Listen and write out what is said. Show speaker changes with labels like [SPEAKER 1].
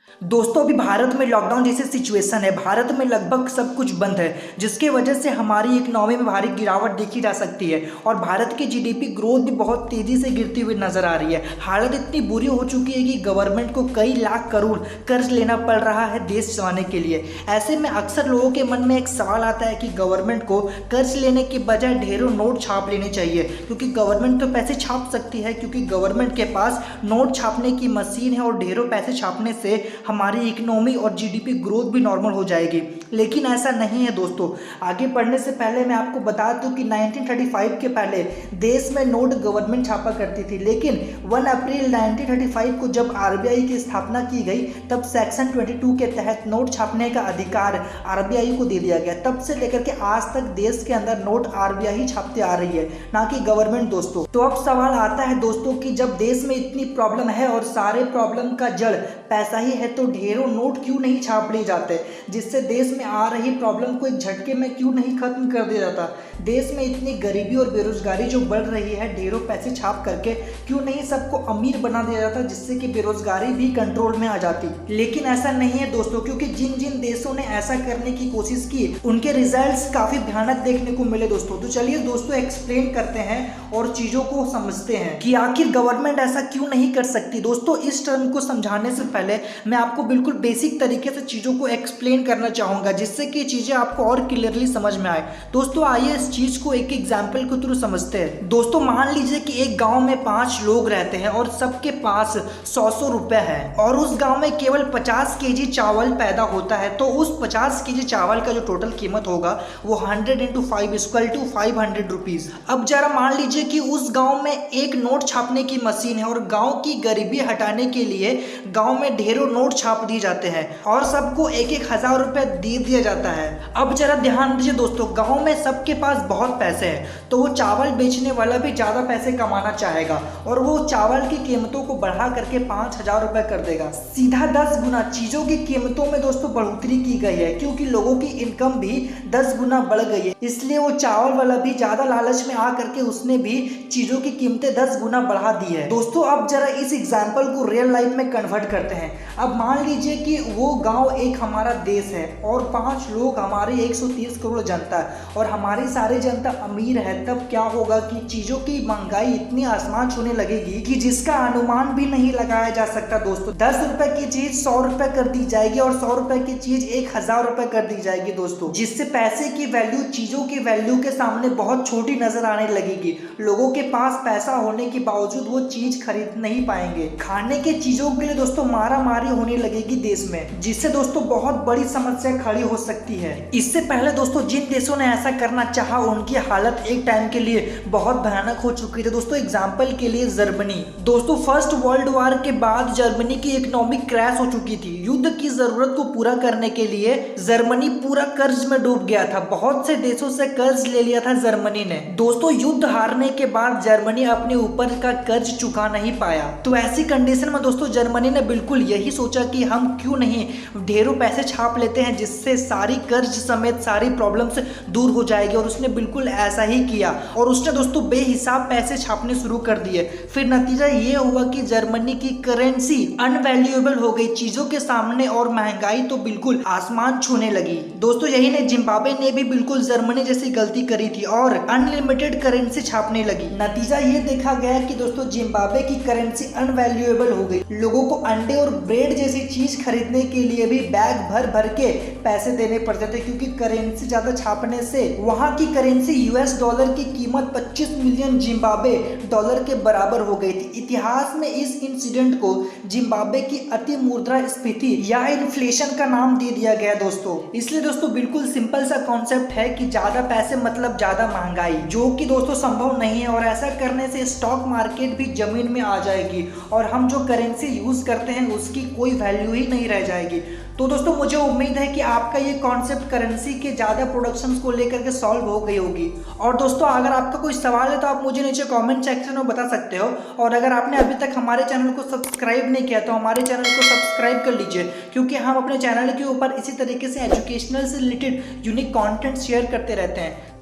[SPEAKER 1] दोस्तों अभी भारत में लॉकडाउन जैसी सिचुएशन है। भारत में लगभग सब कुछ बंद है, जिसके वजह से हमारी इकोनॉमी में भारी गिरावट देखी जा सकती है और भारत की जीडीपी ग्रोथ भी बहुत तेजी से गिरती हुई नजर आ रही है। हालत इतनी बुरी हो चुकी है कि गवर्नमेंट को कई लाख करोड़ कर्ज लेना पड़ रहा है देश चलाने के लिए। ऐसे में अक्सर लोगों के मन में एक सवाल आता है कि गवर्नमेंट को कर्ज लेने के बजाय ढेरों नोट छाप लेने चाहिए, क्योंकि गवर्नमेंट तो पैसे छाप सकती है, क्योंकि गवर्नमेंट के पास नोट छापने की मशीन है और ढेरों पैसे छापने से हमारी इकोनॉमी और जीडीपी ग्रोथ भी नॉर्मल हो जाएगी। लेकिन ऐसा नहीं है दोस्तों। आगे बढ़ने से पहले मैं आपको बता दूं कि 1935 के पहले देश में नोट गवर्नमेंट छापा करती थी, लेकिन 1 अप्रैल 1935 को जब आरबीआई की स्थापना की गई तब सेक्शन 22 के तहत नोट छापने का अधिकार आरबीआई को दे दिया गया। तब से लेकर के आज तक देश के अंदर नोट आरबीआई छापते आ रही है, ना कि गवर्नमेंट दोस्तों। तो अब सवाल आता है दोस्तों कि जब देश में इतनी प्रॉब्लम है और सारे प्रॉब्लम का जड़ पैसा ही है, तो ढेरों नोट क्यों नहीं छाप लिए जाते, जिससे देश में आ रही प्रॉब्लम को एक झटके में क्यों नहीं खत्म कर दिया जाता। देश में इतनी गरीबी और बेरोजगारी जो बढ़ रही है, ढेरों पैसे छाप करके क्यों नहीं सबको अमीर बना दिया जाता, जिससे कि बेरोजगारी भी कंट्रोल में आ जाती। लेकिन ऐसा नहीं है दोस्तों, क्योंकि जिन जिन देशों ने ऐसा करने की कोशिश की उनके रिजल्ट्स काफी भयानक देखने को मिले दोस्तों। तो चलिए दोस्तों एक्सप्लेन करते हैं और चीजों को समझते हैं कि आखिर गवर्नमेंट ऐसा क्यों नहीं कर सकती। दोस्तों इस टर्म को समझाने से पहले मैं आपको बिल्कुल बेसिक तरीके से चीजों को एक्सप्लेन करना चाहूंगा, जिससे कि चीजें आपको और क्लियरली समझ में आए। दोस्तों आइए इस चीज को एक एग्जाम्पल के थ्रू समझते हैं। दोस्तों मान लीजिए कि एक गांव में 5 लोग रहते हैं और सबके पास 100 रुपए है और उस गांव में केवल 50 केजी चावल पैदा होता है। तो उस 50 केजी चावल का जो टोटल कीमत होगा वो 100 × 5 = 500 रुपीज। अब जरा मान लीजिए कि उस गांव में एक नोट छापने की मशीन है और गांव की गरीबी हटाने के लिए गांव में ढेरों नोट छाप दिए जाते हैं और सबको 1,000 रुपए दे दिया जाता है। अब जरा ध्यान दीजिए दोस्तों, गांव में सबके पास बहुत पैसे हैं, तो वो चावल बेचने वाला भी ज्यादा पैसे कमाना चाहेगा और वो चावल की कीमतों को बढ़ा करके 5,000 रुपए कर देगा। सीधा 10 गुना चीजों की कीमतों में दोस्तों बढ़ोतरी की गई है, क्योंकि लोगों की इनकम भी 10 गुना बढ़ गई है। इसलिए वो चावल वाला भी ज्यादा लालच में आ करके उसने भी चीजों की कीमतें 10 गुना बढ़ा दी है। दोस्तों अब जरा इस एग्जाम्पल को रियल लाइफ में कन्वर्ट करते हैं। अब मान लीजिए कि वो गांव एक हमारा देश है और 5 लोग हमारी 130 करोड़ जनता है और हमारी सारी जनता अमीर है। तब क्या होगा कि चीजों की महंगाई इतनी आसमान छूने लगेगी कि जिसका अनुमान भी नहीं लगाया जा सकता दोस्तों। 10 रुपए की चीज 100 रुपए कर दी जाएगी और 100 रुपए की चीज 1,000 रुपए कर दी जाएगी दोस्तों, जिससे पैसे की वैल्यू चीजों की वैल्यू के सामने बहुत छोटी नजर आने लगेगी। लोगों के पास पैसा होने के बावजूद वो चीज खरीद नहीं पाएंगे। खाने के चीजों के लिए दोस्तों मारा मारी होने लगेगी देश में, जिससे दोस्तों बहुत बड़ी समस्या खड़ी हो सकती है। इससे पहले दोस्तों जिन देशों ने ऐसा करना चाहा उनकी हालत एक टाइम के लिए बहुत भयानक हो चुकी थी दोस्तों। एग्जाम्पल के लिए जर्मनी। दोस्तों फर्स्ट वर्ल्ड वॉर के बाद जर्मनी की इकोनॉमिक क्रैश हो चुकी थी। युद्ध की जरूरत को पूरा करने के लिए जर्मनी पूरा कर्ज में डूब गया था। बहुत से देशों से कर्ज ले लिया था जर्मनी ने। दोस्तों युद्ध हारने के बाद जर्मनी अपने ऊपर का कर्ज चुका नहीं पाया। तो ऐसी कंडीशन में दोस्तों जर्मनी ने बिल्कुल यही सोचा कि हम क्यों नहीं ढेरों पैसे छाप लेते हैं, जिससे सारी कर्ज समेत सारी प्रॉब्लम्स दूर हो जाएगी। और उसने बिल्कुल ऐसा ही किया और उसने दोस्तों बेहिसाब पैसे छापने शुरू कर दिए। फिर नतीजा ये हुआ कि जर्मनी की करेंसी अनवैल्यूएबल हो गई चीजों के सामने और महंगाई तो बिल्कुल आसमान छूने लगी। दोस्तों यही नहीं, जिम्बाब्वे ने भी बिल्कुल जर्मनी जैसी गलती करी थी और अनलिमिटेड करेंसी छापने लगी। नतीजा ये देखा गया कि दोस्तों जिम्बाब्वे की करेंसी अनवैल्यूएबल हो गई। लोगों को अंडे और ब्रेड जैसी चीज खरीदने के लिए भी बैग भर भर के पैसे देने पड़ते थे, क्योंकि करेंसी ज्यादा छापने से वहां की करेंसी US डॉलर की कीमत 25 मिलियन जिम्बाब्वे डॉलर के बराबर हो गई थी। इतिहास में इस इंसिडेंट को जिम्बाब्वे की अति मुद्रा स्फीति या इन्फ्लेशन का नाम दे दिया गया दोस्तों। इसलिए दोस्तों बिल्कुल सिंपल सा कॉन्सेप्ट है कि ज्यादा पैसे मतलब ज्यादा महंगाई, जो कि दोस्तों संभव नहीं है। और ऐसा करने से स्टॉक मार्केट भी जमीन में आ जाएगी और हम जो करेंसी यूज करते हैं उसकी कोई वैल्यू ही नहीं रह जाएगी। तो दोस्तों मुझे उम्मीद है कि आपका ये कॉन्सेप्ट करेंसी के ज़्यादा प्रोडक्शंस को लेकर के सॉल्व हो गई होगी। और दोस्तों अगर आपका कोई सवाल है तो आप मुझे नीचे कमेंट सेक्शन में बता सकते हो। और अगर आपने अभी तक हमारे चैनल को सब्सक्राइब नहीं किया तो हमारे चैनल को सब्सक्राइब कर लीजिए, क्योंकि हम अपने चैनल के ऊपर इसी तरीके से एजुकेशनल से रिलेटेड यूनिक कॉन्टेंट शेयर करते रहते हैं।